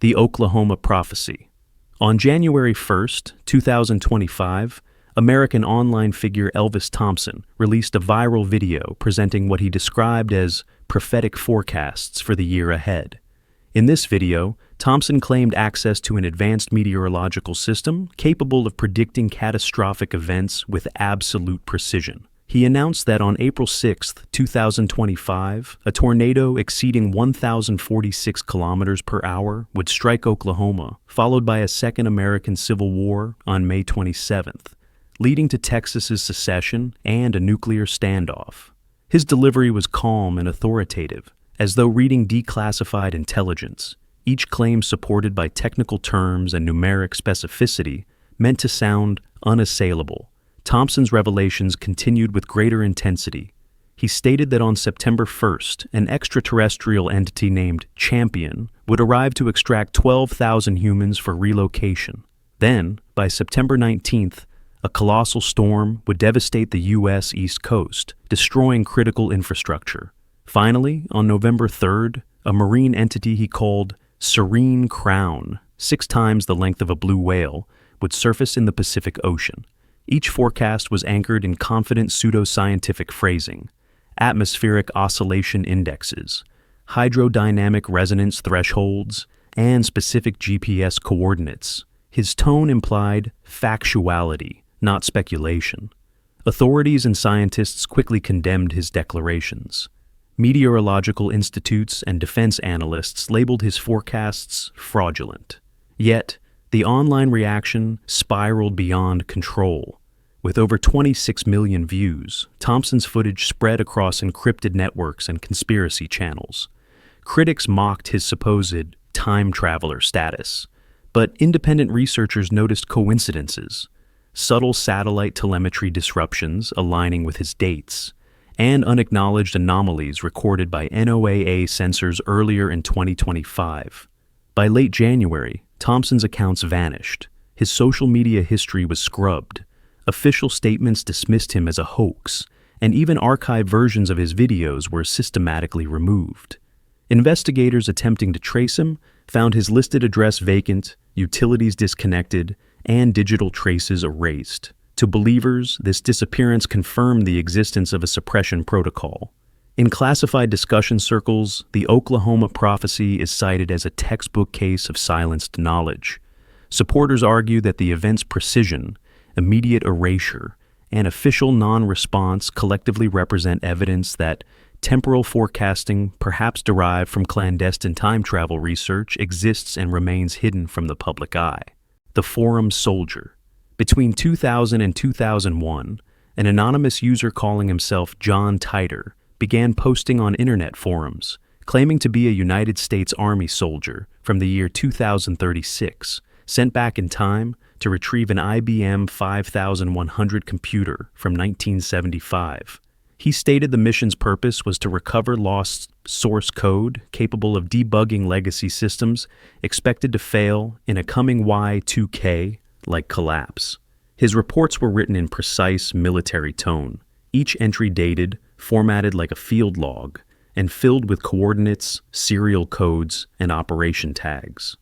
The Oklahoma Prophecy. On January 1st, 2025, American online figure Elvis Thompson released a viral video presenting what he described as prophetic forecasts for the year ahead. In this video, Thompson claimed access to an advanced meteorological system capable of predicting catastrophic events with absolute precision. He announced that on April 6, 2025, a tornado exceeding 1,046 kilometers per hour would strike Oklahoma, followed by a second American Civil War on May 27th, leading to Texas's secession and a nuclear standoff. His delivery was calm and authoritative, as though reading declassified intelligence. Each claim supported by technical terms and numeric specificity meant to sound unassailable. Thompson's revelations continued with greater intensity. He stated that on September 1st, an extraterrestrial entity named Champion would arrive to extract 12,000 humans for relocation. Then, by September 19th, a colossal storm would devastate the U.S. East Coast, destroying critical infrastructure. Finally, on November 3rd, a marine entity he called Serene Crown, 6 times the length of a blue whale, would surface in the Pacific Ocean. Each forecast was anchored in confident pseudoscientific phrasing, atmospheric oscillation indexes, hydrodynamic resonance thresholds, and specific GPS coordinates. His tone implied factuality, not speculation. Authorities and scientists quickly condemned his declarations. Meteorological institutes and defense analysts labeled his forecasts fraudulent. Yet, the online reaction spiraled beyond control. With over 26 million views, Thompson's footage spread across encrypted networks and conspiracy channels. Critics mocked his supposed time traveler status, but independent researchers noticed coincidences, subtle satellite telemetry disruptions aligning with his dates, and unacknowledged anomalies recorded by NOAA sensors earlier in 2025. By late January, Thompson's accounts vanished. His social media history was scrubbed. Official statements dismissed him as a hoax, and even archived versions of his videos were systematically removed. Investigators attempting to trace him found his listed address vacant, utilities disconnected, and digital traces erased. To believers, this disappearance confirmed the existence of a suppression protocol. In classified discussion circles, the Oklahoma Prophecy is cited as a textbook case of silenced knowledge. Supporters argue that the event's precision, immediate erasure, and official non-response collectively represent evidence that temporal forecasting, perhaps derived from clandestine time travel research, exists and remains hidden from the public eye. The Forum Soldier. Between 2000 and 2001, an anonymous user calling himself John Titor began posting on internet forums, claiming to be a United States Army soldier from the year 2036, sent back in time to retrieve an IBM 5100 computer from 1975. He stated the mission's purpose was to recover lost source code capable of debugging legacy systems expected to fail in a coming Y2K-like collapse. His reports were written in precise military tone, each entry dated, formatted like a field log, and filled with coordinates, serial codes, and operation tags.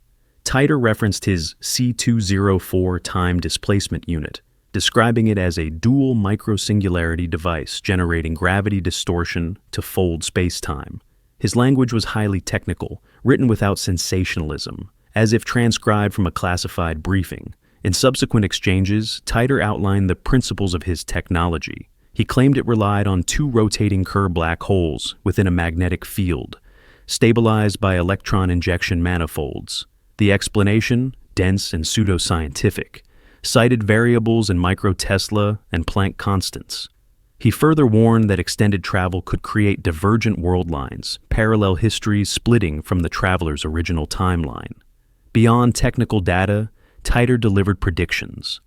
Titor referenced his C204 time displacement unit, describing it as a dual microsingularity device generating gravity distortion to fold spacetime. His language was highly technical, written without sensationalism, as if transcribed from a classified briefing. In subsequent exchanges, Titor outlined the principles of his technology. He claimed it relied on 2 rotating Kerr black holes within a magnetic field, stabilized by electron injection manifolds. The explanation, dense and pseudoscientific, cited variables in microtesla and Planck constants. He further warned that extended travel could create divergent world lines, parallel histories splitting from the traveler's original timeline. Beyond technical data, Titor delivered predictions.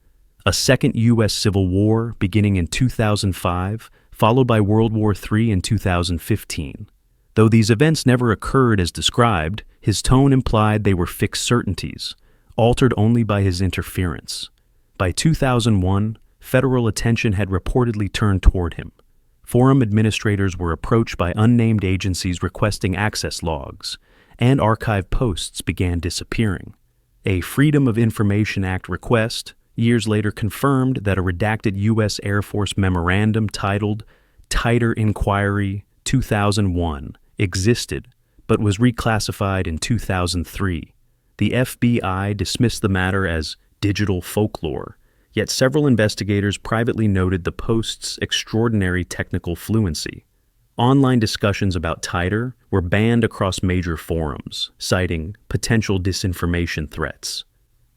A second U.S. Civil War beginning in 2005, followed by World War III in 2015. Though these events never occurred as described, his tone implied they were fixed certainties, altered only by his interference. By 2001, federal attention had reportedly turned toward him. Forum administrators were approached by unnamed agencies requesting access logs, and archive posts began disappearing. A Freedom of Information Act request years later confirmed that a redacted U.S. Air Force memorandum titled Tighter Inquiry 2001 existed, but was reclassified in 2003. The FBI dismissed the matter as digital folklore, yet several investigators privately noted the post's extraordinary technical fluency. Online discussions about Tighter were banned across major forums, citing potential disinformation threats.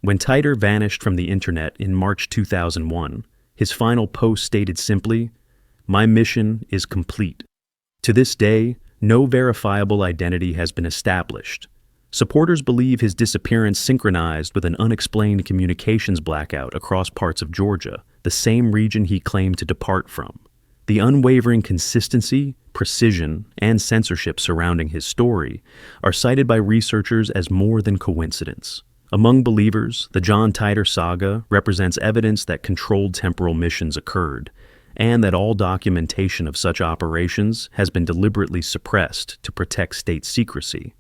When Tighter vanished from the internet in March 2001, his final post stated simply, "My mission is complete." To this day, no verifiable identity has been established. Supporters believe his disappearance synchronized with an unexplained communications blackout across parts of Georgia, the same region he claimed to depart from. The unwavering consistency, precision, and censorship surrounding his story are cited by researchers as more than coincidence. Among believers, the John Titor saga represents evidence that controlled temporal missions occurred, and that all documentation of such operations has been deliberately suppressed to protect state secrecy.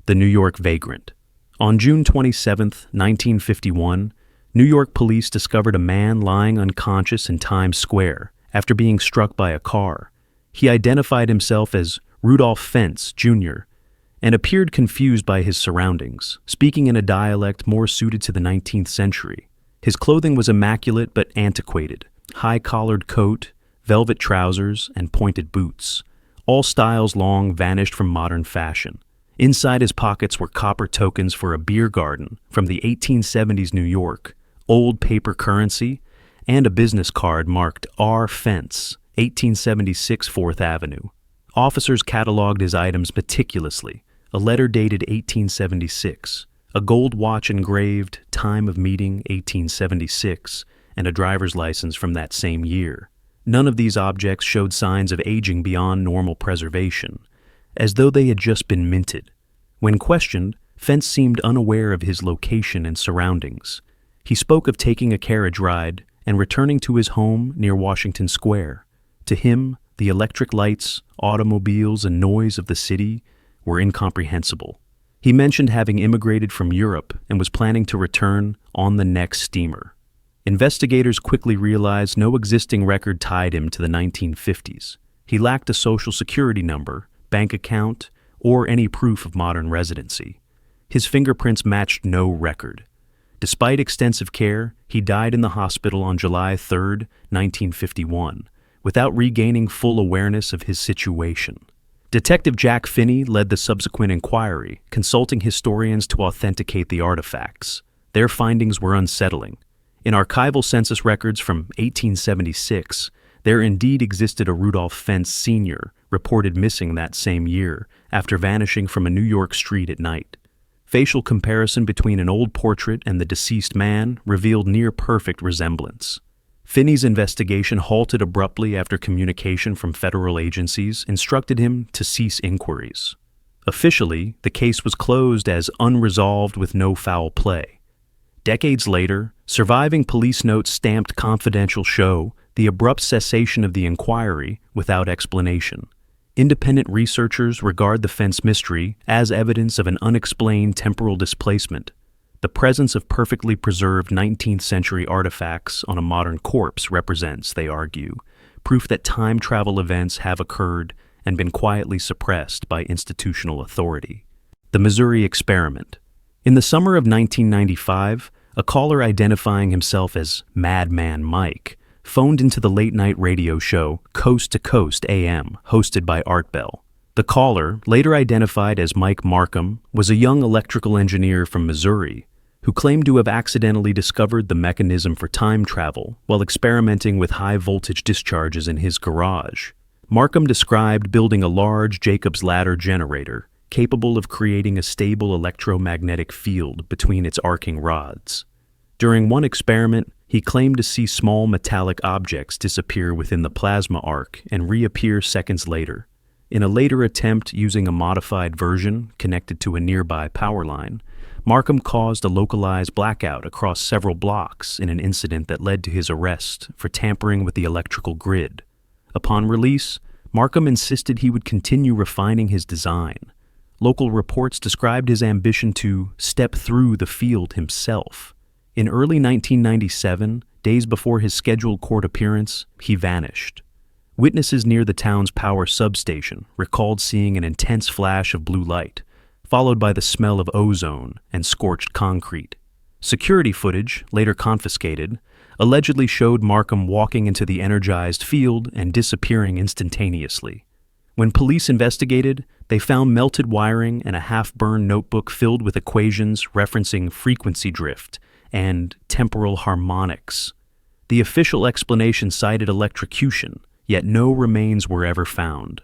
The New York Vagrant. On June 27, 1951, New York police discovered a man lying unconscious in Times Square after being struck by a car. He identified himself as Rudolph Fentz, Jr., and appeared confused by his surroundings, speaking in a dialect more suited to the 19th century. His clothing was immaculate but antiquated: high-collared coat, velvet trousers, and pointed boots. All styles long vanished from modern fashion. Inside his pockets were copper tokens for a beer garden from the 1870s New York, old paper currency, and a business card marked R. Fentz, 1876 4th Avenue. Officers cataloged his items meticulously: a letter dated 1876, a gold watch engraved time of meeting 1876, and a driver's license from that same year. None of these objects showed signs of aging beyond normal preservation, as though they had just been minted. When questioned, Fentz seemed unaware of his location and surroundings. He spoke of taking a carriage ride and returning to his home near Washington Square. To him, the electric lights, automobiles, and noise of the city were incomprehensible. He mentioned having immigrated from Europe and was planning to return on the next steamer. Investigators quickly realized no existing record tied him to the 1950s. He lacked a social security number, bank account, or any proof of modern residency. His fingerprints matched no record. Despite extensive care, he died in the hospital on July 3, 1951, without regaining full awareness of his situation. Detective Jack Finney led the subsequent inquiry, consulting historians to authenticate the artifacts. Their findings were unsettling. In archival census records from 1876, there indeed existed a Rudolph Fentz Sr. reported missing that same year after vanishing from a New York street at night. Facial comparison between an old portrait and the deceased man revealed near-perfect resemblance. Finney's investigation halted abruptly after communication from federal agencies instructed him to cease inquiries. Officially, the case was closed as unresolved with no foul play. Decades later, surviving police notes stamped confidential show the abrupt cessation of the inquiry without explanation. Independent researchers regard the Fentz mystery as evidence of an unexplained temporal displacement. The presence of perfectly preserved 19th century artifacts on a modern corpse represents, they argue, proof that time travel events have occurred and been quietly suppressed by institutional authority. The Missouri Experiment. In the summer of 1995, a caller identifying himself as Madman Mike phoned into the late-night radio show Coast to Coast AM, hosted by Art Bell. The caller, later identified as Mike Markham, was a young electrical engineer from Missouri who claimed to have accidentally discovered the mechanism for time travel while experimenting with high-voltage discharges in his garage. Markham described building a large Jacob's ladder generator capable of creating a stable electromagnetic field between its arcing rods. During one experiment, he claimed to see small metallic objects disappear within the plasma arc and reappear seconds later. In a later attempt using a modified version connected to a nearby power line, Markham caused a localized blackout across several blocks in an incident that led to his arrest for tampering with the electrical grid. Upon release, Markham insisted he would continue refining his design. local reports described his ambition to step through the field himself. In early 1997, days before his scheduled court appearance, he vanished. Witnesses near the town's power substation recalled seeing an intense flash of blue light, followed by the smell of ozone and scorched concrete. Security footage, later confiscated, allegedly showed Markham walking into the energized field and disappearing instantaneously. When police investigated, they found melted wiring and a half-burned notebook filled with equations referencing frequency drift and temporal harmonics. The official explanation cited electrocution, yet no remains were ever found.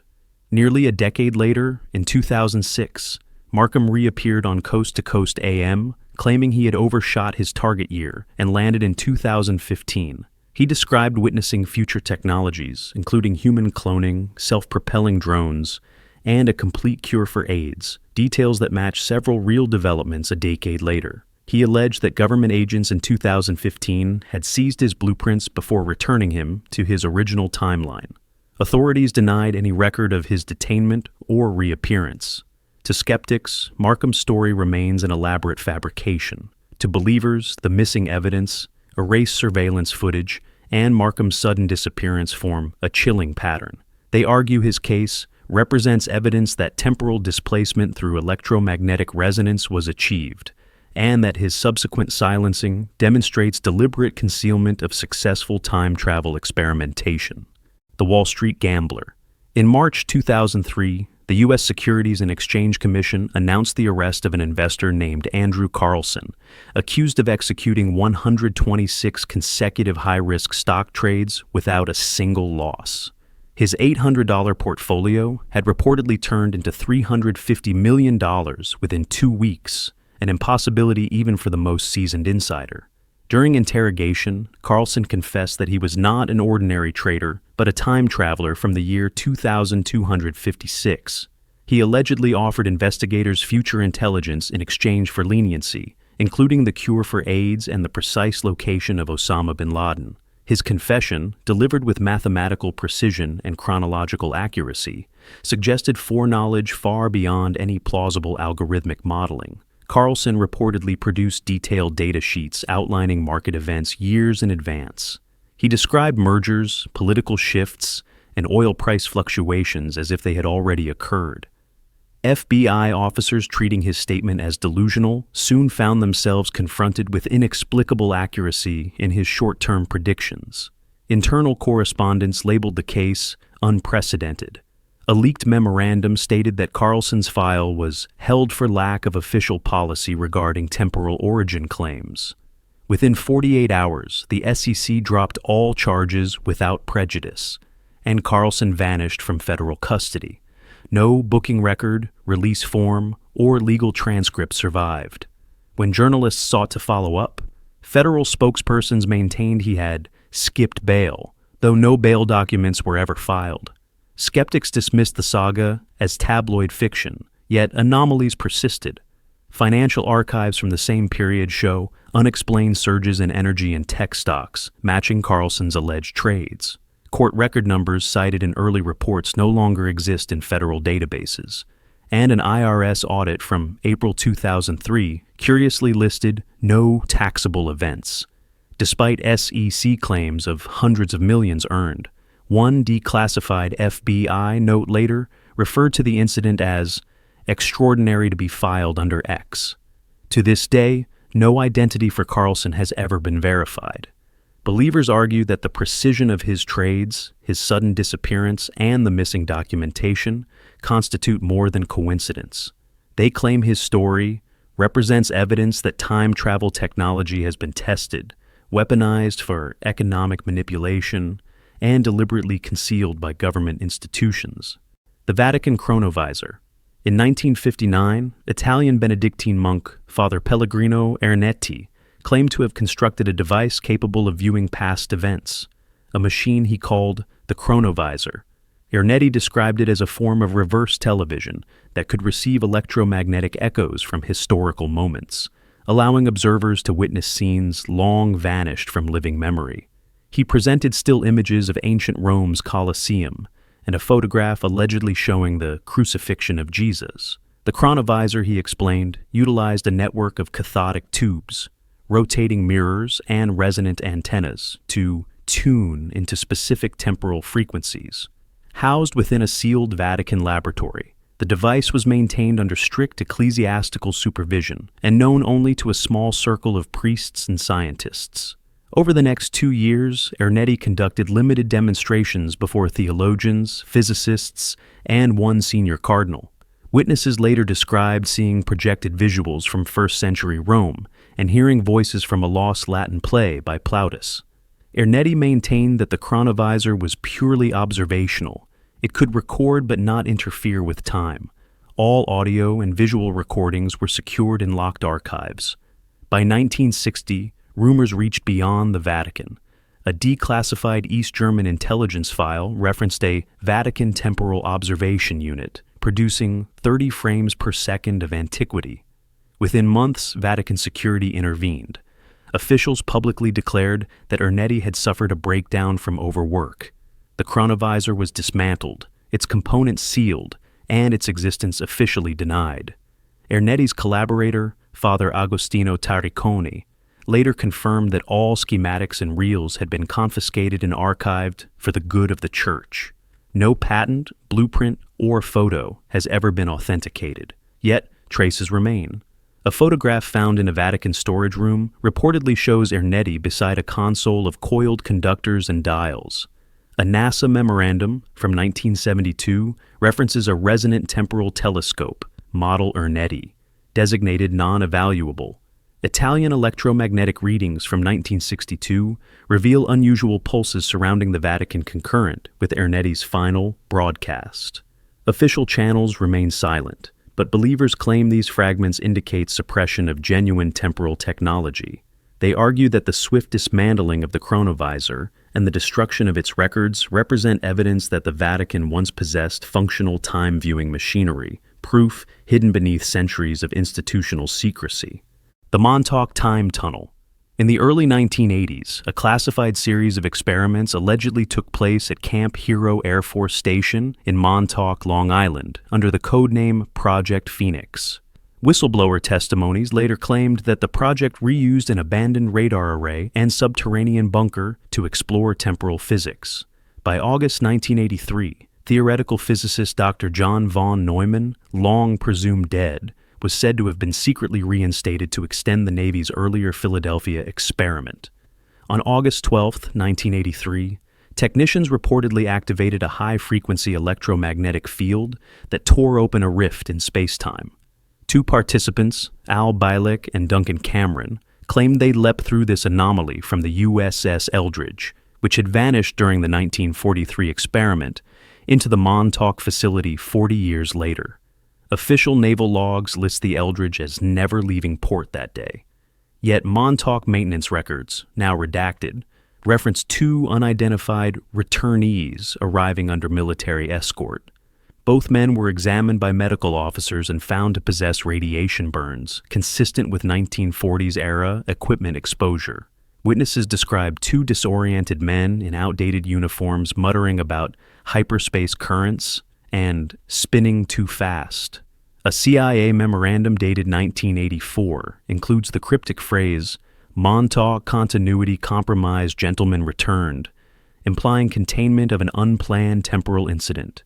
Nearly a decade later, in 2006, Markham reappeared on Coast to Coast AM, claiming he had overshot his target year and landed in 2015. He described witnessing future technologies, including human cloning, self-propelling drones, and a complete cure for AIDS, details that match several real developments a decade later. He alleged that government agents in 2015 had seized his blueprints before returning him to his original timeline. Authorities denied any record of his detainment or reappearance. To skeptics, Markham's story remains an elaborate fabrication. To believers, the missing evidence, erased surveillance footage, and Markham's sudden disappearance form a chilling pattern. They argue his case represents evidence that temporal displacement through electromagnetic resonance was achieved, and that his subsequent silencing demonstrates deliberate concealment of successful time travel experimentation. The Wall Street Gambler. In March 2003, the U.S. Securities and Exchange Commission announced the arrest of an investor named Andrew Carlson, accused of executing 126 consecutive high-risk stock trades without a single loss. His $800 portfolio had reportedly turned into $350 million within 2 weeks, an impossibility even for the most seasoned insider. During interrogation, Carlson confessed that he was not an ordinary trader, but a time traveler from the year 2256. He allegedly offered investigators future intelligence in exchange for leniency, including the cure for AIDS and the precise location of Osama bin Laden. His confession, delivered with mathematical precision and chronological accuracy, suggested foreknowledge far beyond any plausible algorithmic modeling. Carlson reportedly produced detailed data sheets outlining market events years in advance. He described mergers, political shifts, and oil price fluctuations as if they had already occurred. FBI officers treating his statement as delusional soon found themselves confronted with inexplicable accuracy in his short-term predictions. Internal correspondence labeled the case unprecedented. A leaked memorandum stated that Carlson's file was held for lack of official policy regarding temporal origin claims. Within 48 hours, the SEC dropped all charges without prejudice, and Carlson vanished from federal custody. No booking record, release form, or legal transcript survived. When journalists sought to follow up, federal spokespersons maintained he had skipped bail, though no bail documents were ever filed. Skeptics dismissed the saga as tabloid fiction, yet anomalies persisted. Financial archives from the same period show unexplained surges in energy and tech stocks, matching Carlson's alleged trades. Court record numbers cited in early reports no longer exist in federal databases, and an IRS audit from April 2003 curiously listed no taxable events, despite SEC claims of hundreds of millions earned. One declassified FBI note later referred to the incident as extraordinary to be filed under X. To this day, no identity for Carlson has ever been verified. Believers argue that the precision of his trades, his sudden disappearance, and the missing documentation constitute more than coincidence. They claim his story represents evidence that time travel technology has been tested, weaponized for economic manipulation, and deliberately concealed by government institutions. The Vatican Chronovisor. In 1959, Italian Benedictine monk Father Pellegrino Ernetti claimed to have constructed a device capable of viewing past events, a machine he called the Chronovisor. Ernetti described it as a form of reverse television that could receive electromagnetic echoes from historical moments, allowing observers to witness scenes long vanished from living memory. He presented still images of ancient Rome's Colosseum and a photograph allegedly showing the crucifixion of Jesus. The The chronovisor, he explained, utilized a network of cathodic tubes, rotating mirrors, and resonant antennas to tune into specific temporal frequencies. Housed within a sealed Vatican laboratory, the device was maintained under strict ecclesiastical supervision and known only to a small circle of priests and scientists. Over the next 2 years, Ernetti conducted limited demonstrations before theologians, physicists, and one senior cardinal. Witnesses later described seeing projected visuals from first-century Rome and hearing voices from a lost Latin play by Plautus. Ernetti maintained that the chronovisor was purely observational. It could record but not interfere with time. All audio and visual recordings were secured in locked archives. By 1960, rumors reached beyond the Vatican. A declassified East German intelligence file referenced a Vatican temporal observation unit, producing 30 frames per second of antiquity. Within months, Vatican security intervened. Officials publicly declared that Ernetti had suffered a breakdown from overwork. The chronovisor was dismantled, its components sealed, and its existence officially denied. Ernetti's collaborator, Father Agostino Tariconi, later confirmed that all schematics and reels had been confiscated and archived for the good of the Church. No patent, blueprint, or photo has ever been authenticated, yet traces remain. A photograph found in a Vatican storage room reportedly shows Ernetti beside a console of coiled conductors and dials. A NASA memorandum from 1972 references a resonant temporal telescope, model Ernetti, designated non-evaluable. Italian electromagnetic readings from 1962 reveal unusual pulses surrounding the Vatican concurrent with Ernetti's final broadcast. Official channels remain silent, but believers claim these fragments indicate suppression of genuine temporal technology. They argue that the swift dismantling of the chronovisor and the destruction of its records represent evidence that the Vatican once possessed functional time-viewing machinery, proof hidden beneath centuries of institutional secrecy. The Montauk Time Tunnel. In the early 1980s, a classified series of experiments allegedly took place at Camp Hero Air Force Station in Montauk, Long Island, under the codename Project Phoenix. Whistleblower testimonies later claimed that the project reused an abandoned radar array and subterranean bunker to explore temporal physics. By August 1983, theoretical physicist Dr. John von Neumann, long presumed dead, was said to have been secretly reinstated to extend the Navy's earlier Philadelphia experiment. On August 12, 1983, technicians reportedly activated a high-frequency electromagnetic field that tore open a rift in spacetime. 2 participants, Al Bielek and Duncan Cameron, claimed they leapt through this anomaly from the USS Eldridge, which had vanished during the 1943 experiment, into the Montauk facility 40 years later. Official naval logs list the Eldridge as never leaving port that day. Yet Montauk maintenance records, now redacted, reference 2 unidentified returnees arriving under military escort. Both men were examined by medical officers and found to possess radiation burns, consistent with 1940s-era equipment exposure. Witnesses described 2 disoriented men in outdated uniforms muttering about hyperspace currents and spinning too fast. A CIA memorandum dated 1984 includes the cryptic phrase, "Montauk continuity compromised, gentlemen returned," implying containment of an unplanned temporal incident.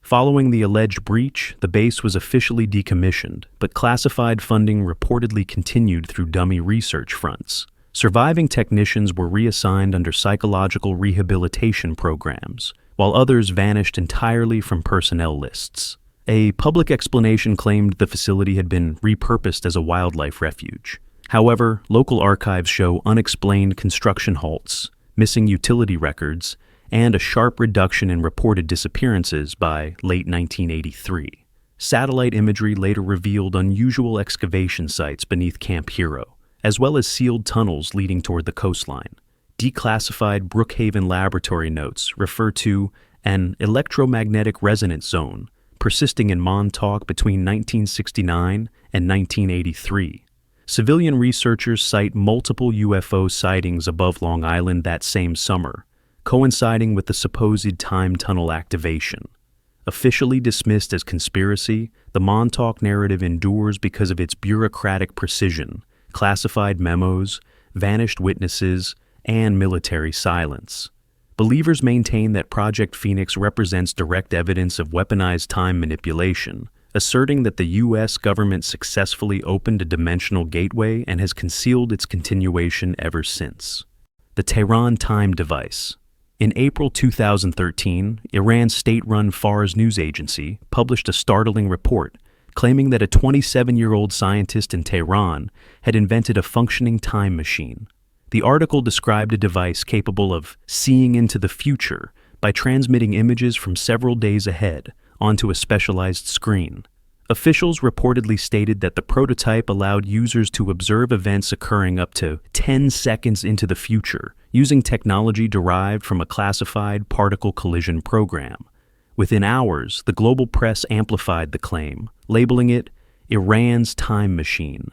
Following the alleged breach, the base was officially decommissioned, but classified funding reportedly continued through dummy research fronts. Surviving technicians were reassigned under psychological rehabilitation programs, while others vanished entirely from personnel lists. A public explanation claimed the facility had been repurposed as a wildlife refuge. However, local archives show unexplained construction halts, missing utility records, and a sharp reduction in reported disappearances by late 1983. Satellite imagery later revealed unusual excavation sites beneath Camp Hero, as well as sealed tunnels leading toward the coastline. Declassified Brookhaven laboratory notes refer to an electromagnetic resonance zone persisting in Montauk between 1969 and 1983. Civilian researchers cite multiple UFO sightings above Long Island that same summer, coinciding with the supposed time tunnel activation. Officially dismissed as conspiracy, the Montauk narrative endures because of its bureaucratic precision, classified memos, vanished witnesses, and military silence. Believers maintain that Project Phoenix represents direct evidence of weaponized time manipulation, asserting that the U.S. government successfully opened a dimensional gateway and has concealed its continuation ever since. The Tehran Time Device. In April 2013, Iran's state-run Fars news agency published a startling report claiming that a 27-year-old scientist in Tehran had invented a functioning time machine. The article described a device capable of seeing into the future by transmitting images from several days ahead onto a specialized screen. Officials reportedly stated that the prototype allowed users to observe events occurring up to 10 seconds into the future using technology derived from a classified particle collision program. Within hours, the global press amplified the claim, labeling it Iran's time machine.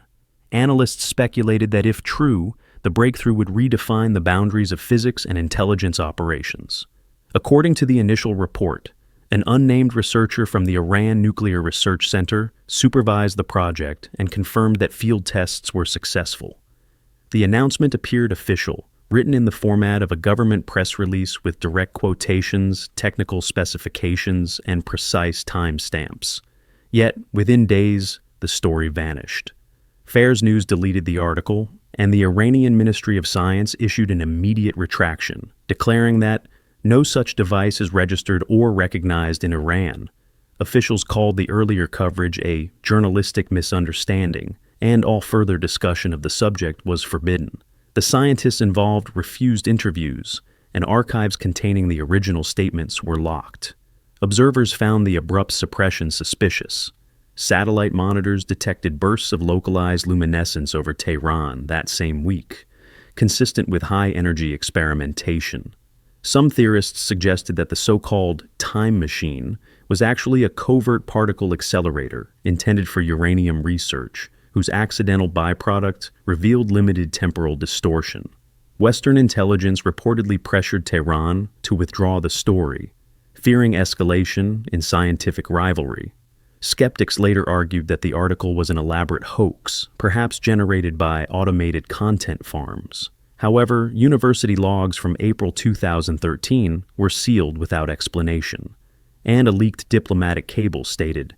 Analysts speculated that if true, the breakthrough would redefine the boundaries of physics and intelligence operations. According to the initial report, an unnamed researcher from the Iran Nuclear Research Center supervised the project and confirmed that field tests were successful. The announcement appeared official, written in the format of a government press release with direct quotations, technical specifications, and precise timestamps. Yet, within days, the story vanished. Fars News deleted the article, and the Iranian Ministry of Science issued an immediate retraction, declaring that no such device is registered or recognized in Iran. Officials called the earlier coverage a journalistic misunderstanding, and all further discussion of the subject was forbidden. The scientists involved refused interviews, and archives containing the original statements were locked. Observers found the abrupt suppression suspicious. Satellite monitors detected bursts of localized luminescence over Tehran that same week, consistent with high-energy experimentation. Some theorists suggested that the so-called time machine was actually a covert particle accelerator intended for uranium research, whose accidental byproduct revealed limited temporal distortion. Western intelligence reportedly pressured Tehran to withdraw the story, fearing escalation in scientific rivalry. Skeptics later argued that the article was an elaborate hoax, perhaps generated by automated content farms. However, university logs from April 2013 were sealed without explanation, and a leaked diplomatic cable stated,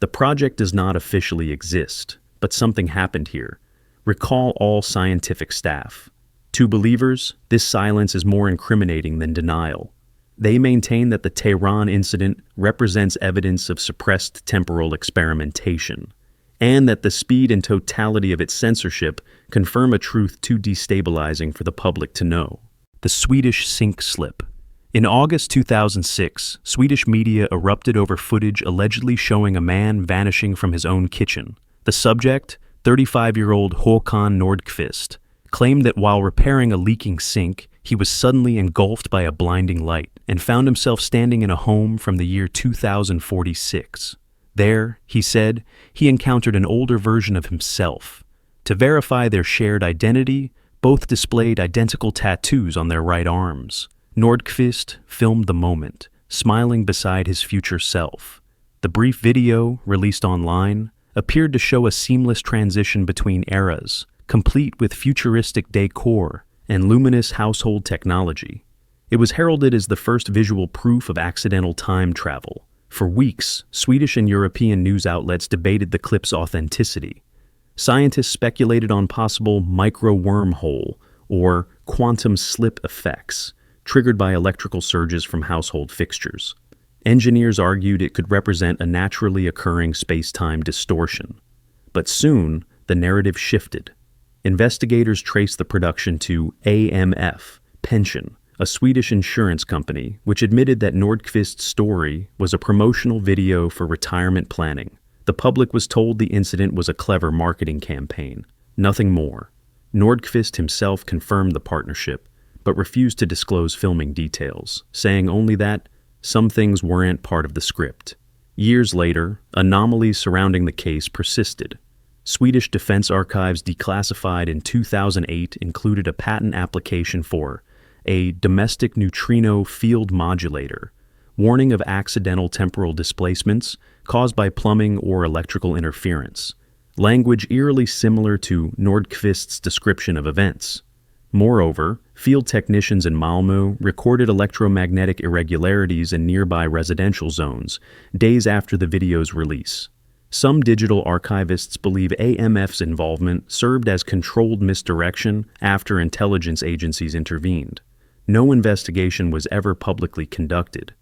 "The project does not officially exist, but something happened here. Recall all scientific staff." To believers, this silence is more incriminating than denial. They maintain that the Tehran incident represents evidence of suppressed temporal experimentation, and that the speed and totality of its censorship confirm a truth too destabilizing for the public to know. The Swedish sink slip. In August 2006, Swedish media erupted over footage allegedly showing a man vanishing from his own kitchen. The subject, 35-year-old Håkan Nordqvist, claimed that while repairing a leaking sink, he was suddenly engulfed by a blinding light and found himself standing in a home from the year 2046. There, he said, he encountered an older version of himself. To verify their shared identity, both displayed identical tattoos on their right arms. Nordqvist filmed the moment, smiling beside his future self. The brief video, released online, appeared to show a seamless transition between eras, complete with futuristic decor and luminous household technology. It was heralded as the first visual proof of accidental time travel. For weeks, Swedish and European news outlets debated the clip's authenticity. Scientists speculated on possible micro-wormhole or quantum slip effects triggered by electrical surges from household fixtures. Engineers argued it could represent a naturally occurring space-time distortion. But soon, the narrative shifted. Investigators traced the production to AMF, Pension, a Swedish insurance company, which admitted that Nordqvist's story was a promotional video for retirement planning. The public was told the incident was a clever marketing campaign, nothing more. Nordqvist himself confirmed the partnership, but refused to disclose filming details, saying only that some things weren't part of the script. Years later, anomalies surrounding the case persisted. Swedish Defense Archives declassified in 2008 included a patent application for a domestic neutrino field modulator, warning of accidental temporal displacements caused by plumbing or electrical interference, language eerily similar to Nordqvist's description of events. Moreover, field technicians in Malmö recorded electromagnetic irregularities in nearby residential zones days after the video's release. Some digital archivists believe AMF's involvement served as controlled misdirection after intelligence agencies intervened. No investigation was ever publicly conducted,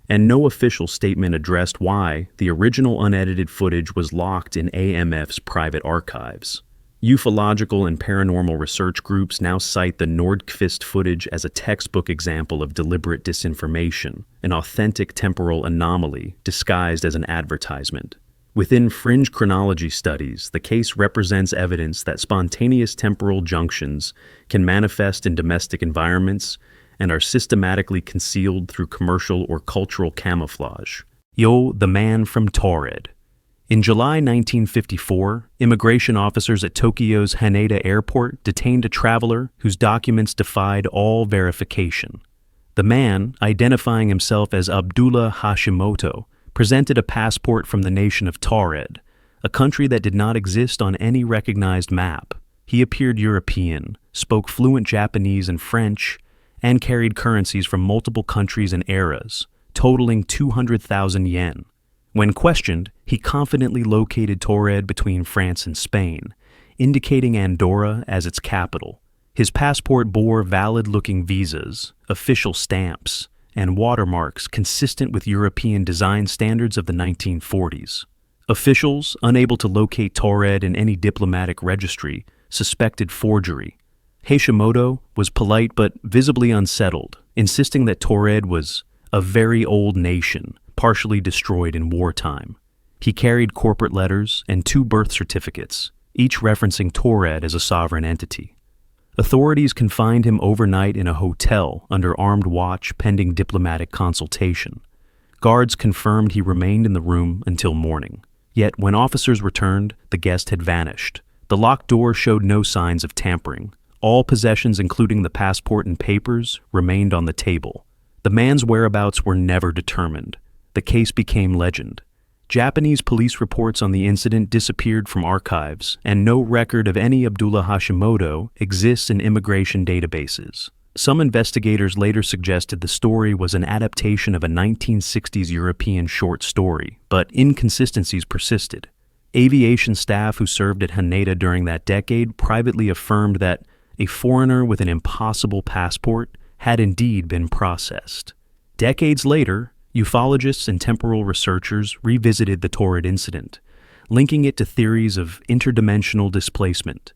and no official statement addressed why the original unedited footage was locked in AMF's private archives. Ufological and paranormal research groups now cite the Nordqvist footage as a textbook example of deliberate disinformation, an authentic temporal anomaly disguised as an advertisement. Within fringe chronology studies, the case represents evidence that spontaneous temporal junctions can manifest in domestic environments and are systematically concealed through commercial or cultural camouflage. Yo, the man from Torrid. In July 1954, immigration officers at Tokyo's Haneda Airport detained a traveler whose documents defied all verification. The man, identifying himself as Abdullah Hashimoto, presented a passport from the nation of Torrid, a country that did not exist on any recognized map. He appeared European, spoke fluent Japanese and French, and carried currencies from multiple countries and eras, totaling 200,000 yen. When questioned, he confidently located Torrid between France and Spain, indicating Andorra as its capital. His passport bore valid-looking visas, official stamps, and watermarks consistent with European design standards of the 1940s. Officials, unable to locate Torrid in any diplomatic registry, suspected forgery. Hashimoto was polite but visibly unsettled, insisting that Torrid was a very old nation, partially destroyed in wartime. He carried corporate letters and 2 birth certificates, each referencing Torrid as a sovereign entity. Authorities confined him overnight in a hotel under armed watch pending diplomatic consultation. Guards confirmed he remained in the room until morning. Yet when officers returned, the guest had vanished. The locked door showed no signs of tampering. All possessions, including the passport and papers, remained on the table. The man's whereabouts were never determined. The case became legend. Japanese police reports on the incident disappeared from archives, and no record of any Abdullah Hashimoto exists in immigration databases. Some investigators later suggested the story was an adaptation of a 1960s European short story, but inconsistencies persisted. Aviation staff who served at Haneda during that decade privately affirmed that a foreigner with an impossible passport had indeed been processed. Decades later, ufologists and temporal researchers revisited the Torrid incident, linking it to theories of interdimensional displacement.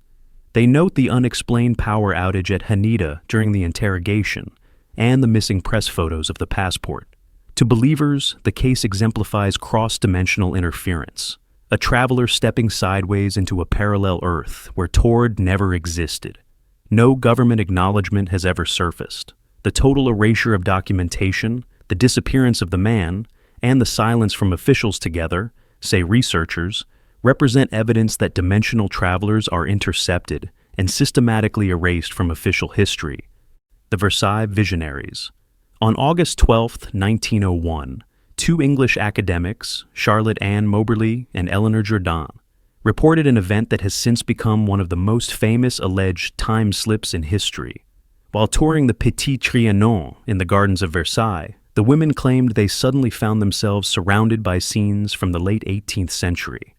They note the unexplained power outage at Haneda during the interrogation and the missing press photos of the passport. To believers, the case exemplifies cross-dimensional interference, a traveler stepping sideways into a parallel Earth where Torrid never existed. No government acknowledgement has ever surfaced. The total erasure of documentation, the disappearance of the man, and the silence from officials together, say researchers, represent evidence that dimensional travelers are intercepted and systematically erased from official history. The Versailles Visionaries. On August 12, 1901, 2 English academics, Charlotte Ann Moberly and Eleanor Jourdan, reported an event that has since become one of the most famous alleged time slips in history. While touring the Petit Trianon in the gardens of Versailles, the women claimed they suddenly found themselves surrounded by scenes from the late 18th century.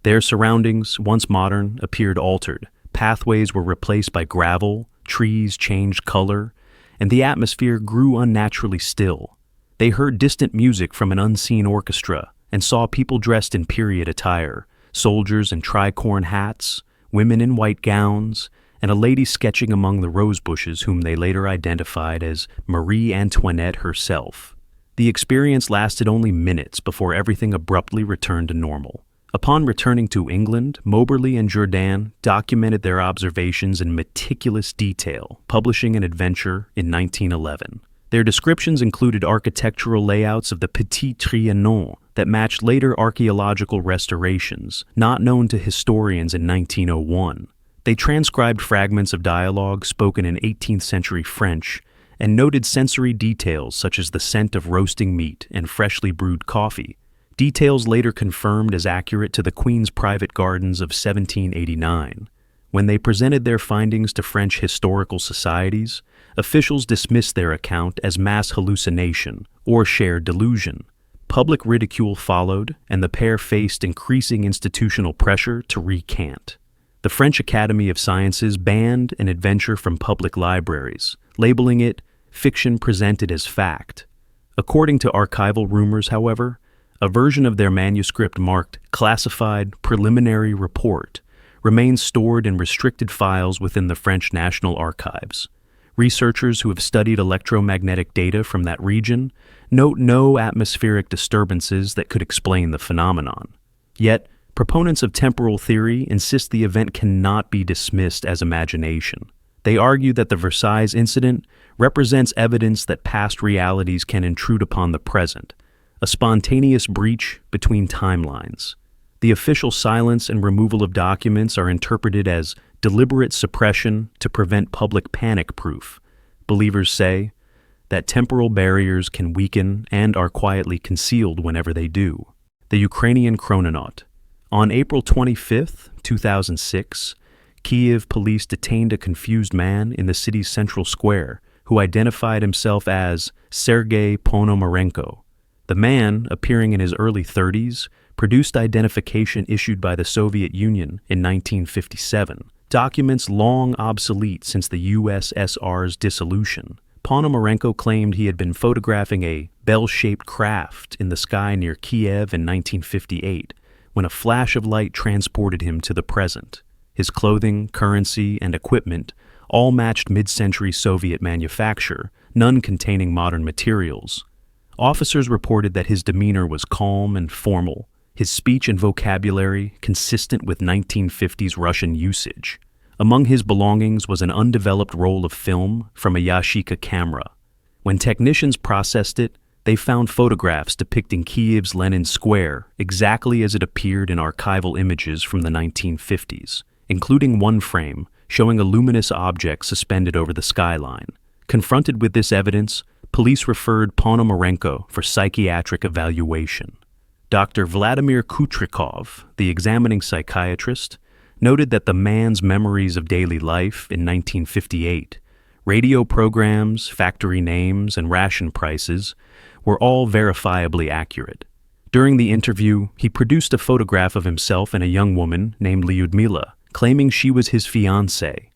Their surroundings, once modern, appeared altered. Pathways were replaced by gravel, trees changed color, and the atmosphere grew unnaturally still. They heard distant music from an unseen orchestra and saw people dressed in period attire, soldiers in tricorn hats, women in white gowns, and a lady sketching among the rose bushes whom they later identified as Marie Antoinette herself. The experience lasted only minutes before everything abruptly returned to normal. Upon returning to England, Moberly and Jourdan documented their observations in meticulous detail, publishing an adventure in 1911. Their descriptions included architectural layouts of the Petit Trianon that matched later archaeological restorations, not known to historians in 1901. They transcribed fragments of dialogue spoken in 18th century French and noted sensory details such as the scent of roasting meat and freshly brewed coffee, details later confirmed as accurate to the Queen's private gardens of 1789. When they presented their findings to French historical societies, officials dismissed their account as mass hallucination or shared delusion. Public ridicule followed, and the pair faced increasing institutional pressure to recant. The French Academy of Sciences banned an adventure from public libraries, labeling it fiction presented as fact. According to archival rumors, however, a version of their manuscript marked classified preliminary report remains stored in restricted files within the French National Archives. Researchers who have studied electromagnetic data from that region note no atmospheric disturbances that could explain the phenomenon. Yet, proponents of temporal theory insist the event cannot be dismissed as imagination. They argue that the Versailles incident represents evidence that past realities can intrude upon the present, a spontaneous breach between timelines. The official silence and removal of documents are interpreted as deliberate suppression to prevent public panic proof. Believers say that temporal barriers can weaken and are quietly concealed whenever they do. The Ukrainian chrononaut. On April 25, 2006, Kyiv police detained a confused man in the city's central square who identified himself as Sergei Ponomarenko. The man, appearing in his early 30s, produced identification issued by the Soviet Union in 1957, documents long obsolete since the USSR's dissolution. Ponomarenko claimed he had been photographing a bell-shaped craft in the sky near Kiev in 1958, when a flash of light transported him to the present. His clothing, currency, and equipment all matched mid-century Soviet manufacture, none containing modern materials. Officers reported that his demeanor was calm and formal, his speech and vocabulary consistent with 1950s Russian usage. Among his belongings was an undeveloped roll of film from a Yashica camera. When technicians processed it, they found photographs depicting Kyiv's Lenin Square exactly as it appeared in archival images from the 1950s, including one frame showing a luminous object suspended over the skyline. Confronted with this evidence, police referred Ponomarenko for psychiatric evaluation. Dr. Vladimir Kutrikov, the examining psychiatrist, noted that the man's memories of daily life in 1958, radio programs, factory names, and ration prices were all verifiably accurate. During the interview, he produced a photograph of himself and a young woman named Lyudmila, claiming she was his fiancée.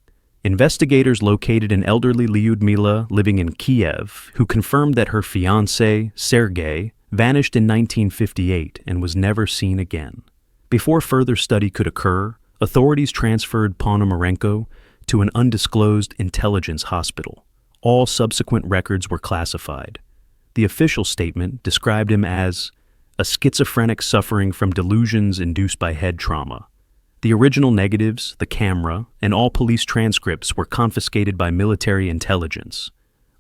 Investigators located an elderly Lyudmila living in Kiev who confirmed that her fiancé, Sergei, vanished in 1958 and was never seen again. Before further study could occur, authorities transferred Ponomarenko to an undisclosed intelligence hospital. All subsequent records were classified. The official statement described him as a schizophrenic suffering from delusions induced by head trauma. The original negatives, the camera, and all police transcripts were confiscated by military intelligence.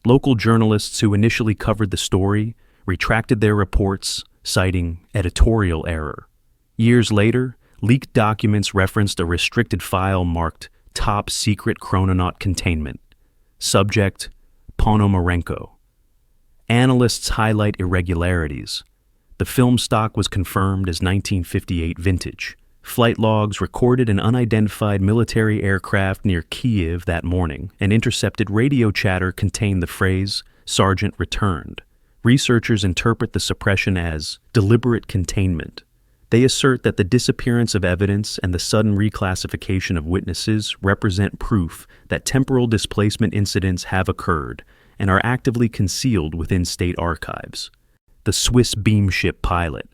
Local journalists who initially covered the story retracted their reports, citing editorial error. Years later, leaked documents referenced a restricted file marked Top Secret Chrononaut Containment. Subject: Ponomarenko. Analysts highlight irregularities. The film stock was confirmed as 1958 vintage. Flight logs recorded an unidentified military aircraft near Kyiv that morning, and intercepted radio chatter contained the phrase, "Sergeant returned." Researchers interpret the suppression as deliberate containment. They assert that the disappearance of evidence and the sudden reclassification of witnesses represent proof that temporal displacement incidents have occurred and are actively concealed within state archives. The Swiss beamship pilot.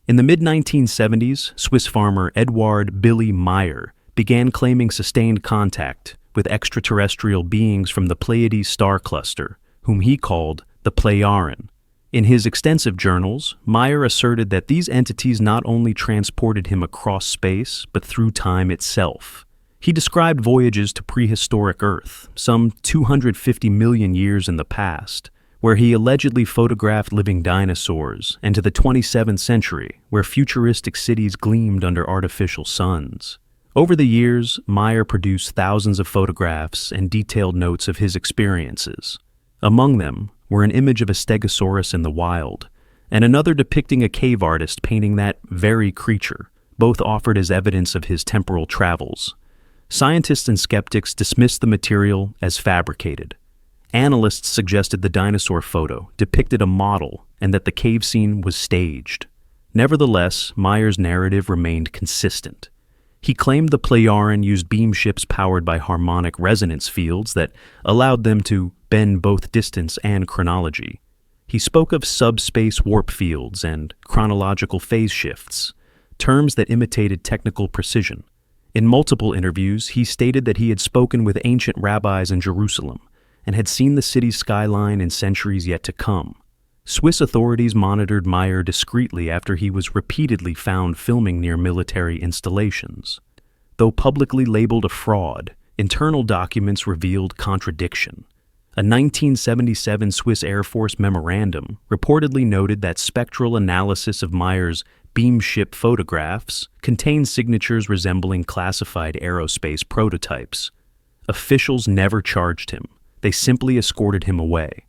In the mid-1970s, Swiss farmer Eduard Billy Meyer began claiming sustained contact with extraterrestrial beings from the Pleiades star cluster, whom he called the Plejaren. In his extensive journals, Meyer asserted that these entities not only transported him across space, but through time itself. He described voyages to prehistoric Earth, some 250 million years in the past, where he allegedly photographed living dinosaurs, and to the 27th century, where futuristic cities gleamed under artificial suns. Over the years, Meyer produced thousands of photographs and detailed notes of his experiences. Among them were an image of a stegosaurus in the wild, and another depicting a cave artist painting that very creature, both offered as evidence of his temporal travels. Scientists and skeptics dismissed the material as fabricated. Analysts suggested the dinosaur photo depicted a model and that the cave scene was staged. Nevertheless, Meyer's narrative remained consistent. He claimed the Plejaren used beam ships powered by harmonic resonance fields that allowed them to bend both distance and chronology. He spoke of subspace warp fields and chronological phase shifts, terms that imitated technical precision. In multiple interviews, he stated that he had spoken with ancient rabbis in Jerusalem and had seen the city's skyline in centuries yet to come. Swiss authorities monitored Meyer discreetly after he was repeatedly found filming near military installations. Though publicly labeled a fraud, internal documents revealed contradiction. A 1977 Swiss Air Force memorandum reportedly noted that spectral analysis of Meyer's beam ship photographs contained signatures resembling classified aerospace prototypes. Officials never charged him. They simply escorted him away.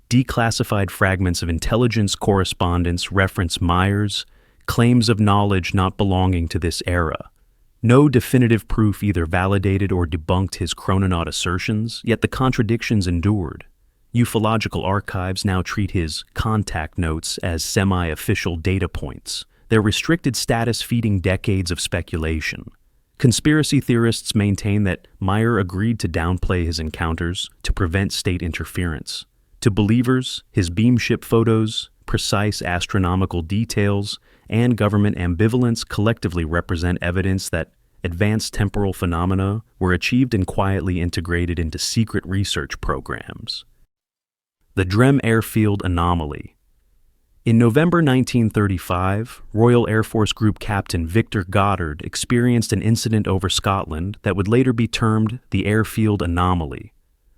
Declassified fragments of intelligence correspondence reference Meyer's claims of knowledge not belonging to this era. No definitive proof either validated or debunked his chrononaut assertions, yet the contradictions endured. Ufological archives now treat his contact notes as semi-official data points, their restricted status feeding decades of speculation. Conspiracy theorists maintain that Meyer agreed to downplay his encounters to prevent state interference. To believers, his beam ship photos, precise astronomical details, and government ambivalence collectively represent evidence that advanced temporal phenomena were achieved and quietly integrated into secret research programs. The Drem Airfield Anomaly. In November 1935, Royal Air Force Group Captain Victor Goddard experienced an incident over Scotland that would later be termed the Airfield Anomaly.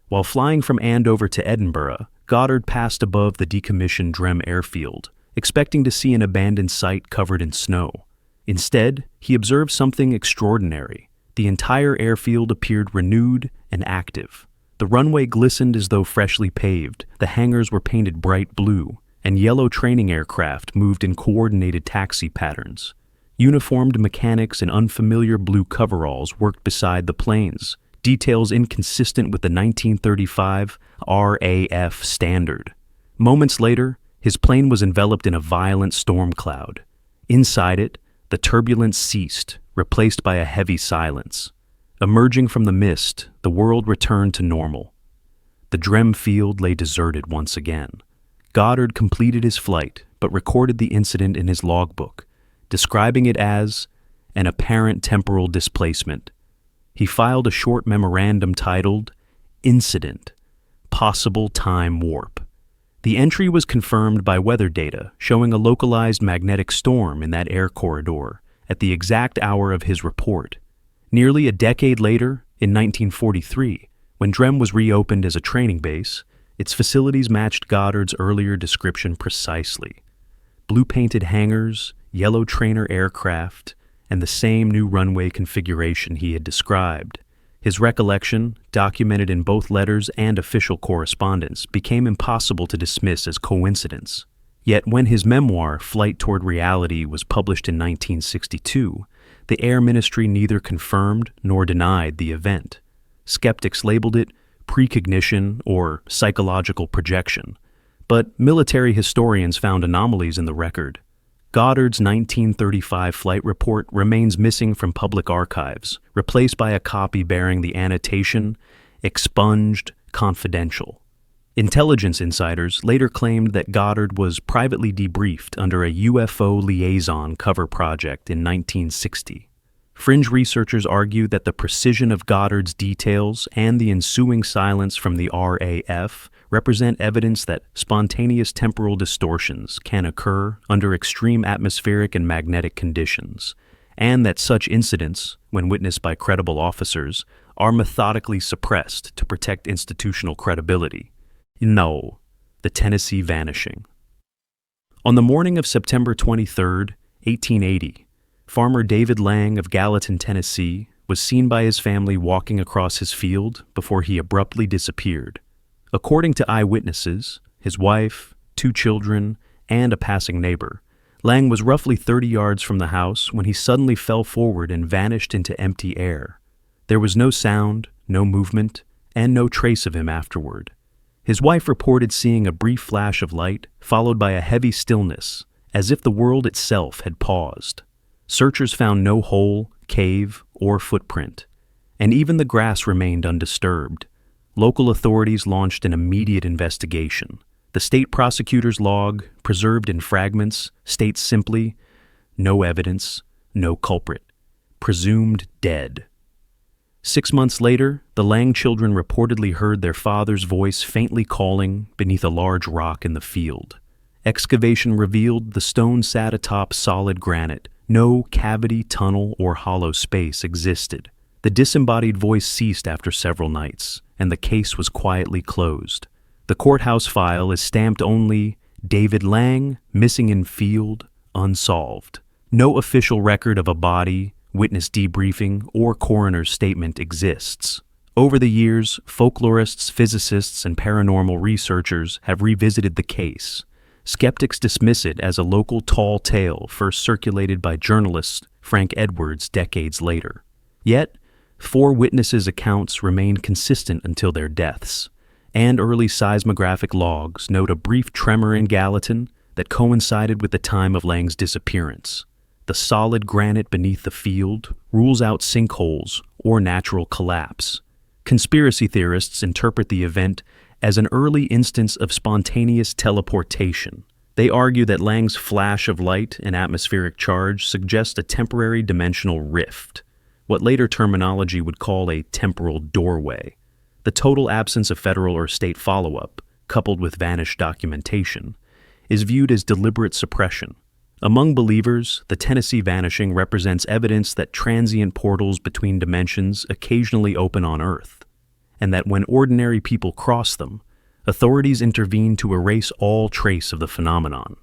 While flying from Andover to Edinburgh, Goddard passed above the decommissioned Drem Airfield, expecting to see an abandoned site covered in snow. Instead, he observed something extraordinary. The entire airfield appeared renewed and active. The runway glistened as though freshly paved, the hangars were painted bright blue, and yellow training aircraft moved in coordinated taxi patterns. Uniformed mechanics in unfamiliar blue coveralls worked beside the planes, details inconsistent with the 1935 RAF standard. Moments later, his plane was enveloped in a violent storm cloud. Inside it, the turbulence ceased, replaced by a heavy silence. Emerging from the mist, the world returned to normal. The Drem field lay deserted once again. Goddard completed his flight, but recorded the incident in his logbook, describing it as an apparent temporal displacement. He filed a short memorandum titled Incident, Possible Time Warp. The entry was confirmed by weather data showing a localized magnetic storm in that air corridor at the exact hour of his report. Nearly a decade later, in 1943, when Drem was reopened as a training base, its facilities matched Goddard's earlier description precisely. Blue-painted hangars, yellow trainer aircraft, and the same new runway configuration he had described. His recollection, documented in both letters and official correspondence, became impossible to dismiss as coincidence. Yet when his memoir, Flight Toward Reality, was published in 1962, the Air Ministry neither confirmed nor denied the event. Skeptics labeled it precognition or psychological projection, but military historians found anomalies in the record. Goddard's 1935 flight report remains missing from public archives, replaced by a copy bearing the annotation, "Expunged Confidential." Intelligence insiders later claimed that Goddard was privately debriefed under a UFO liaison cover project in 1960. Fringe researchers argued that the precision of Goddard's details and the ensuing silence from the RAF represent evidence that spontaneous temporal distortions can occur under extreme atmospheric and magnetic conditions, and that such incidents, when witnessed by credible officers, are methodically suppressed to protect institutional credibility. No, the Tennessee vanishing. On the morning of September 23, 1880, Farmer David Lang of Gallatin, Tennessee, was seen by his family walking across his field before he abruptly disappeared. According to eyewitnesses, his wife, 2 children, and a passing neighbor, Lang was roughly 30 yards from the house when he suddenly fell forward and vanished into empty air. There was no sound, no movement, and no trace of him afterward. His wife reported seeing a brief flash of light, followed by a heavy stillness, as if the world itself had paused. Searchers found no hole, cave, or footprint, and even the grass remained undisturbed. Local authorities launched an immediate investigation. The state prosecutor's log, preserved in fragments, states simply, "No evidence, no culprit. Presumed dead." 6 months later, the Lang children reportedly heard their father's voice faintly calling beneath a large rock in the field. Excavation revealed the stone sat atop solid granite. No cavity, tunnel, or hollow space existed. The disembodied voice ceased after several nights, and the case was quietly closed. The courthouse file is stamped only David Lang, missing in field, unsolved. No official record of a body, witness debriefing, or coroner's statement exists. Over the years, folklorists, physicists, and paranormal researchers have revisited the case. Skeptics dismiss it as a local tall tale first circulated by journalist Frank Edwards decades later. Yet, 4 witnesses' accounts remain consistent until their deaths, and early seismographic logs note a brief tremor in Gallatin that coincided with the time of Lang's disappearance. The solid granite beneath the field rules out sinkholes or natural collapse. Conspiracy theorists interpret the event as an early instance of spontaneous teleportation. They argue that Lang's flash of light and atmospheric charge suggest a temporary dimensional rift, what later terminology would call a temporal doorway. The total absence of federal or state follow-up, coupled with vanished documentation, is viewed as deliberate suppression. Among believers, the Tennessee vanishing represents evidence that transient portals between dimensions occasionally open on Earth, and that when ordinary people cross them, authorities intervene to erase all trace of the phenomenon.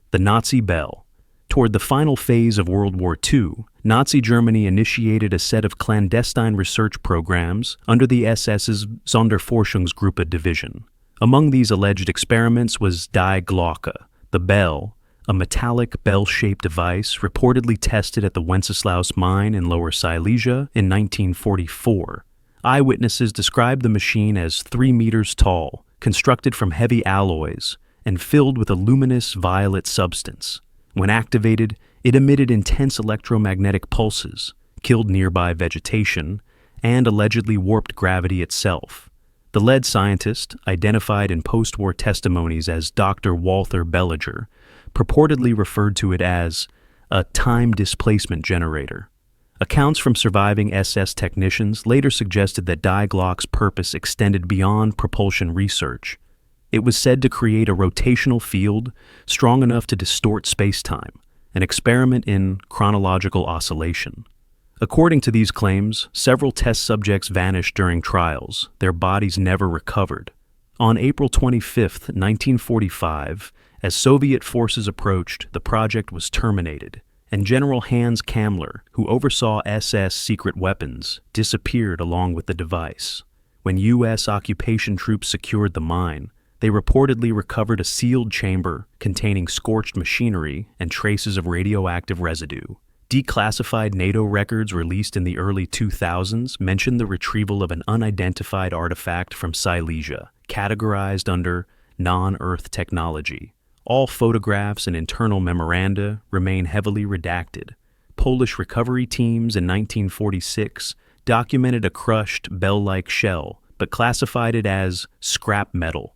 The Nazi Bell. Toward the final phase of World War II, Nazi Germany initiated a set of clandestine research programs under the SS's Sonderforschungsgruppe division. Among these alleged experiments was Die Glocke, the bell, a metallic bell-shaped device reportedly tested at the Wenceslaus mine in Lower Silesia in 1944. Eyewitnesses described the machine as 3 meters tall, constructed from heavy alloys, and filled with a luminous violet substance. When activated, it emitted intense electromagnetic pulses, killed nearby vegetation, and allegedly warped gravity itself. The lead scientist, identified in post-war testimonies as Dr. Walther Belliger, purportedly referred to it as a time displacement generator. Accounts from surviving SS technicians later suggested that Die Glocke's purpose extended beyond propulsion research. It was said to create a rotational field strong enough to distort space-time, an experiment in chronological oscillation. According to these claims, several test subjects vanished during trials, their bodies never recovered. On April 25, 1945, as Soviet forces approached, the project was terminated, and General Hans Kammler, who oversaw SS secret weapons, disappeared along with the device. When U.S. occupation troops secured the mine, they reportedly recovered a sealed chamber containing scorched machinery and traces of radioactive residue. Declassified NATO records released in the early 2000s mentioned the retrieval of an unidentified artifact from Silesia, categorized under non-Earth technology. All photographs and internal memoranda remain heavily redacted. Polish recovery teams in 1946 documented a crushed bell-like shell, but classified it as scrap metal.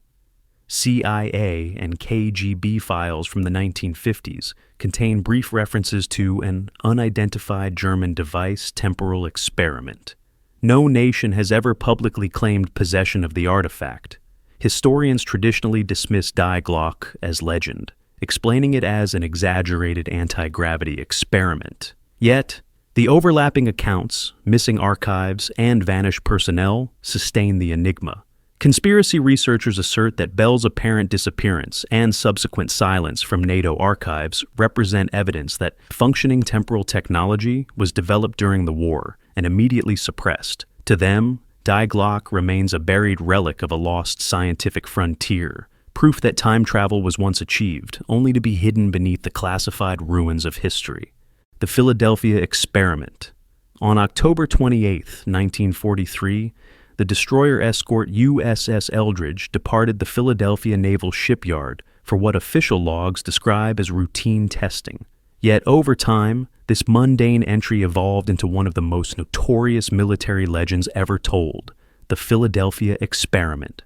CIA and KGB files from the 1950s contain brief references to an unidentified German device temporal experiment. No nation has ever publicly claimed possession of the artifact. Historians traditionally dismiss Die Glocke as legend, explaining it as an exaggerated anti-gravity experiment. Yet, the overlapping accounts, missing archives, and vanished personnel sustain the enigma. Conspiracy researchers assert that Bell's apparent disappearance and subsequent silence from NATO archives represent evidence that functioning temporal technology was developed during the war and immediately suppressed. To them, Die Glocke remains a buried relic of a lost scientific frontier, proof that time travel was once achieved, only to be hidden beneath the classified ruins of history. The Philadelphia Experiment. On October 28, 1943, the destroyer escort USS Eldridge departed the Philadelphia Naval Shipyard for what official logs describe as routine testing. Yet over time, this mundane entry evolved into one of the most notorious military legends ever told, the Philadelphia Experiment.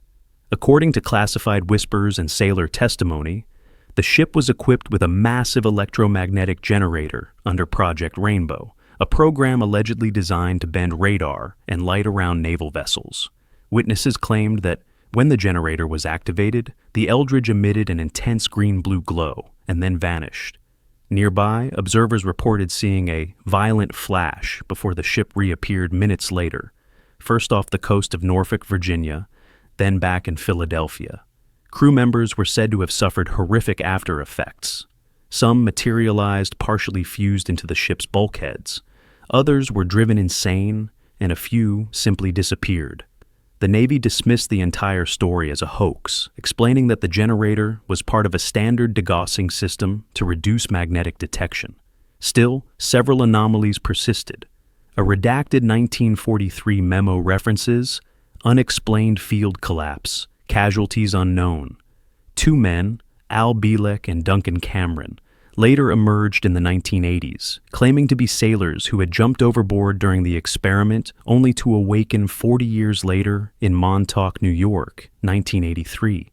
According to classified whispers and sailor testimony, the ship was equipped with a massive electromagnetic generator under Project Rainbow, a program allegedly designed to bend radar and light around naval vessels. Witnesses claimed that when the generator was activated, the Eldridge emitted an intense green-blue glow and then vanished. Nearby, observers reported seeing a violent flash before the ship reappeared minutes later, first off the coast of Norfolk, Virginia, then back in Philadelphia. Crew members were said to have suffered horrific after effects. Some materialized partially fused into the ship's bulkheads. Others were driven insane, and a few simply disappeared. The Navy dismissed the entire story as a hoax, explaining that the generator was part of a standard degaussing system to reduce magnetic detection. Still, several anomalies persisted. A redacted 1943 memo references unexplained field collapse, casualties unknown. Two men, Al Bielek and Duncan Cameron, later emerged in the 1980s, claiming to be sailors who had jumped overboard during the experiment only to awaken 40 years later in Montauk, New York, 1983,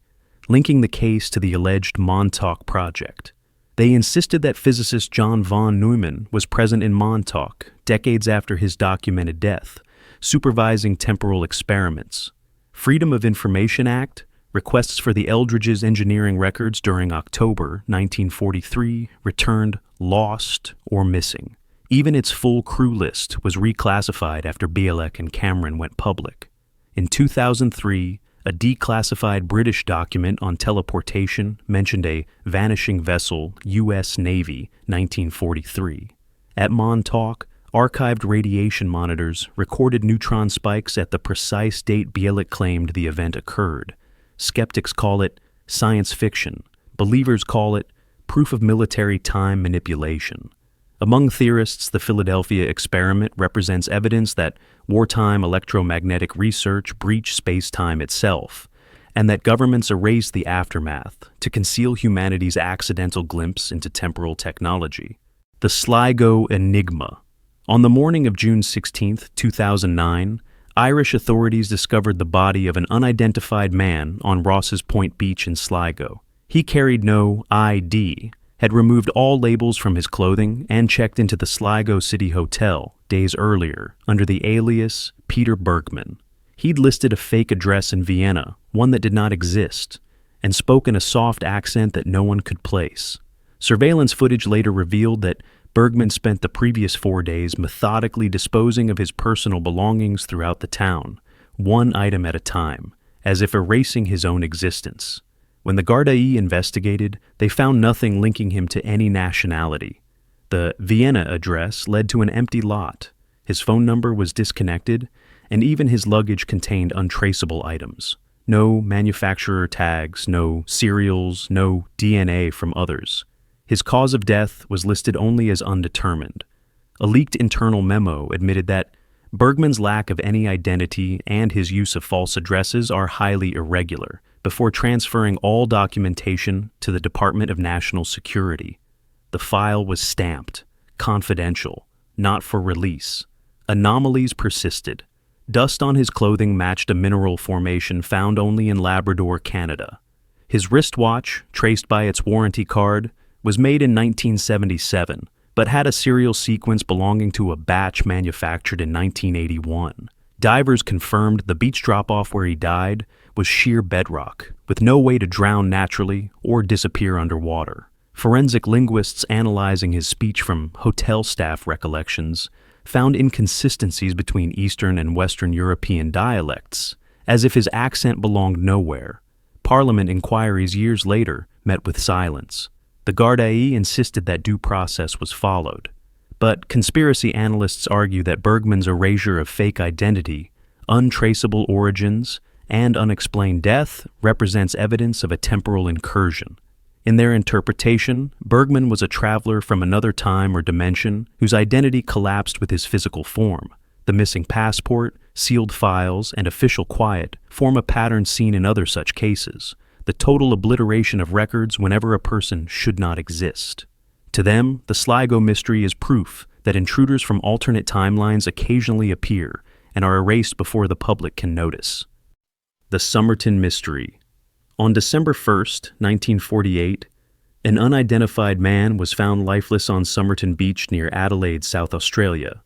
linking the case to the alleged Montauk Project. They insisted that physicist John von Neumann was present in Montauk decades after his documented death, supervising temporal experiments. Freedom of Information Act requests for the Eldridge's engineering records during October 1943 returned lost or missing. Even its full crew list was reclassified after Bielek and Cameron went public. In 2003, a declassified British document on teleportation mentioned a vanishing vessel, U.S. Navy, 1943. At Montauk, archived radiation monitors recorded neutron spikes at the precise date Bielek claimed the event occurred. Skeptics call it science fiction. Believers call it proof of military time manipulation. Among theorists, the Philadelphia Experiment represents evidence that wartime electromagnetic research breached space-time itself, and that governments erased the aftermath to conceal humanity's accidental glimpse into temporal technology. The Sligo Enigma. On the morning of June 16, 2009, Irish authorities discovered the body of an unidentified man on Ross's Point Beach in Sligo. He carried no ID, had removed all labels from his clothing, and checked into the Sligo City Hotel days earlier under the alias Peter Bergman. He'd listed a fake address in Vienna, one that did not exist, and spoke in a soft accent that no one could place. Surveillance footage later revealed that Bergman spent the previous 4 days methodically disposing of his personal belongings throughout the town, one item at a time, as if erasing his own existence. When the Gardaí investigated, they found nothing linking him to any nationality. The Vienna address led to an empty lot. His phone number was disconnected, and even his luggage contained untraceable items. No manufacturer tags, no serials, no DNA from others. His cause of death was listed only as undetermined. A leaked internal memo admitted that Bergman's lack of any identity and his use of false addresses are highly irregular, before transferring all documentation to the Department of National Security. The file was stamped, confidential, not for release. Anomalies persisted. Dust on his clothing matched a mineral formation found only in Labrador, Canada. His wristwatch, traced by its warranty card, was made in 1977, but had a serial sequence belonging to a batch manufactured in 1981. Divers confirmed the beach drop-off where he died was sheer bedrock, with no way to drown naturally or disappear underwater. Forensic linguists analyzing his speech from hotel staff recollections found inconsistencies between Eastern and Western European dialects, as if his accent belonged nowhere. Parliament inquiries years later met with silence. The Gardaí insisted that due process was followed. But conspiracy analysts argue that Bergman's erasure of fake identity untraceable origins, and unexplained death represents evidence of a temporal incursion. In their interpretation, Bergman was a traveler from another time or dimension whose identity collapsed with his physical form. The missing passport, sealed files, and official quiet form a pattern seen in other such cases, the total obliteration of records whenever a person should not exist. To them, the Sligo mystery is proof that intruders from alternate timelines occasionally appear and are erased before the public can notice. The Somerton Mystery. On December 1st, 1948, an unidentified man was found lifeless on Somerton Beach near Adelaide, South Australia.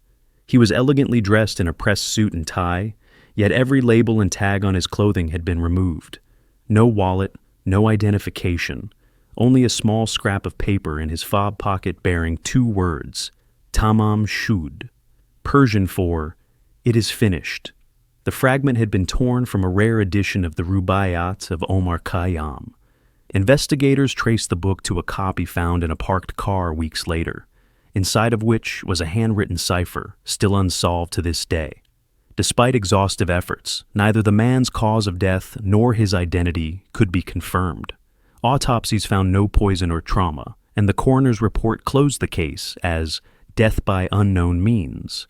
He was elegantly dressed in a pressed suit and tie, yet every label and tag on his clothing had been removed. No wallet, no identification, only a small scrap of paper in his fob pocket bearing two words, Tamam Shud, Persian for, "It is finished." The fragment had been torn from a rare edition of the Rubaiyat of Omar Khayyam. Investigators traced the book to a copy found in a parked car weeks later, inside of which was a handwritten cipher, still unsolved to this day. Despite exhaustive efforts, neither the man's cause of death nor his identity could be confirmed. Autopsies found no poison or trauma, and the coroner's report closed the case as death by unknown means.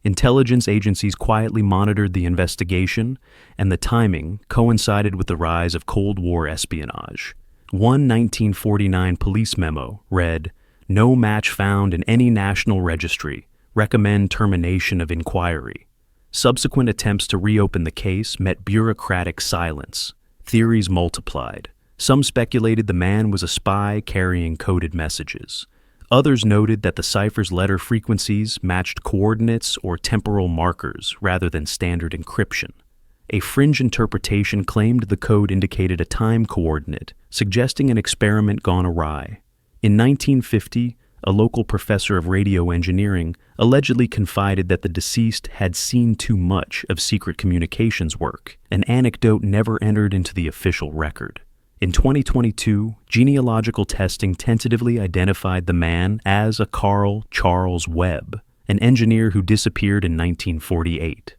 Intelligence agencies quietly monitored the investigation, and the timing coincided with the rise of Cold War espionage. One 1949 police memo read, "No match found in any national registry. Recommend termination of inquiry." Subsequent attempts to reopen the case met bureaucratic silence. Theories multiplied. Some speculated the man was a spy carrying coded messages. Others noted that the cipher's letter frequencies matched coordinates or temporal markers rather than standard encryption. A fringe interpretation claimed the code indicated a time coordinate, suggesting an experiment gone awry. In 1950, a local professor of radio engineering allegedly confided that the deceased had seen too much of secret communications work, an anecdote never entered into the official record. In 2022, genealogical testing tentatively identified the man as a Carl Charles Webb, an engineer who disappeared in 1948.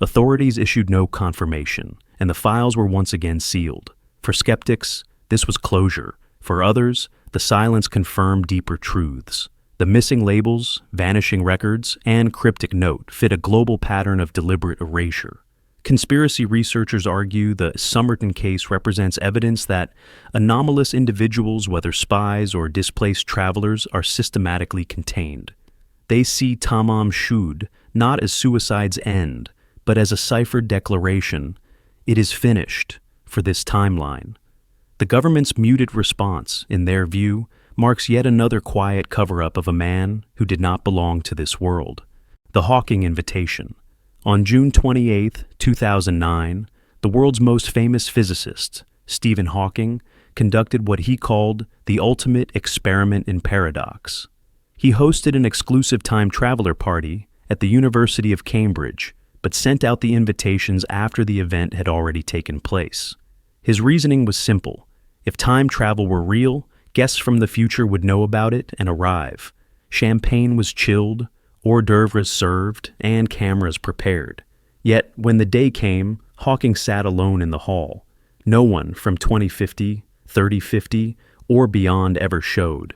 Authorities issued no confirmation, and the files were once again sealed. For skeptics, this was closure. For others, the silence confirmed deeper truths. The missing labels, vanishing records, and cryptic note fit a global pattern of deliberate erasure. Conspiracy researchers argue the Somerton case represents evidence that anomalous individuals, whether spies or displaced travelers, are systematically contained. They see Tamam Shud not as suicide's end, but as a ciphered declaration, "It is finished," for this timeline. The government's muted response, in their view, marks yet another quiet cover-up of a man who did not belong to this world. The Hawking Invitation. On June 28, 2009, the world's most famous physicist, Stephen Hawking, conducted what he called the ultimate experiment in paradox. He hosted an exclusive time traveler party at the University of Cambridge, but sent out the invitations after the event had already taken place. His reasoning was simple. If time travel were real, guests from the future would know about it and arrive. Champagne was chilled, hors d'oeuvres served, and cameras prepared. Yet, when the day came, Hawking sat alone in the hall. No one from 2050, 3050, or beyond ever showed.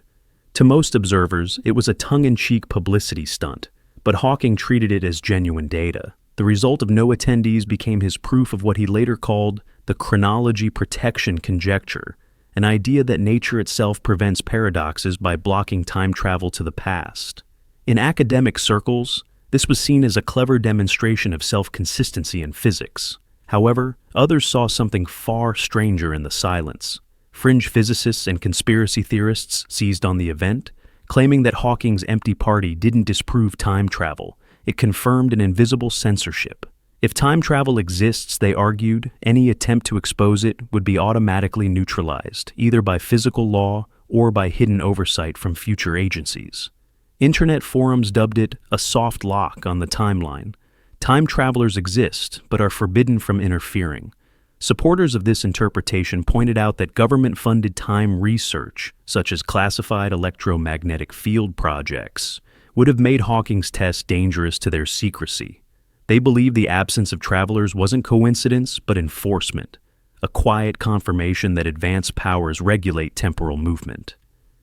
To most observers, it was a tongue-in-cheek publicity stunt, but Hawking treated it as genuine data. The result of no attendees became his proof of what he later called the chronology protection conjecture, an idea that nature itself prevents paradoxes by blocking time travel to the past. In academic circles, this was seen as a clever demonstration of self-consistency in physics. However, others saw something far stranger in the silence. Fringe physicists and conspiracy theorists seized on the event, claiming that Hawking's empty party didn't disprove time travel. It confirmed an invisible censorship. If time travel exists, they argued, any attempt to expose it would be automatically neutralized, either by physical law or by hidden oversight from future agencies. Internet forums dubbed it a soft lock on the timeline. Time travelers exist, but are forbidden from interfering. Supporters of this interpretation pointed out that government-funded time research, such as classified electromagnetic field projects, would have made Hawking's tests dangerous to their secrecy. They believed the absence of travelers wasn't coincidence, but enforcement, a quiet confirmation that advanced powers regulate temporal movement.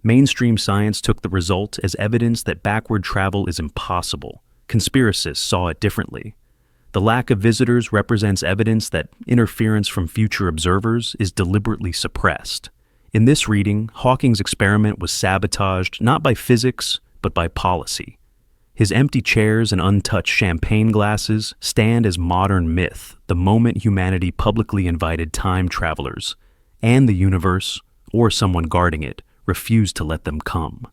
Mainstream science took the result as evidence that backward travel is impossible. Conspiracists saw it differently. The lack of visitors represents evidence that interference from future observers is deliberately suppressed. In this reading, Hawking's experiment was sabotaged not by physics, but by policy. His empty chairs and untouched champagne glasses stand as modern myth the moment humanity publicly invited time travelers, and the universe, or someone guarding it, refused to let them come.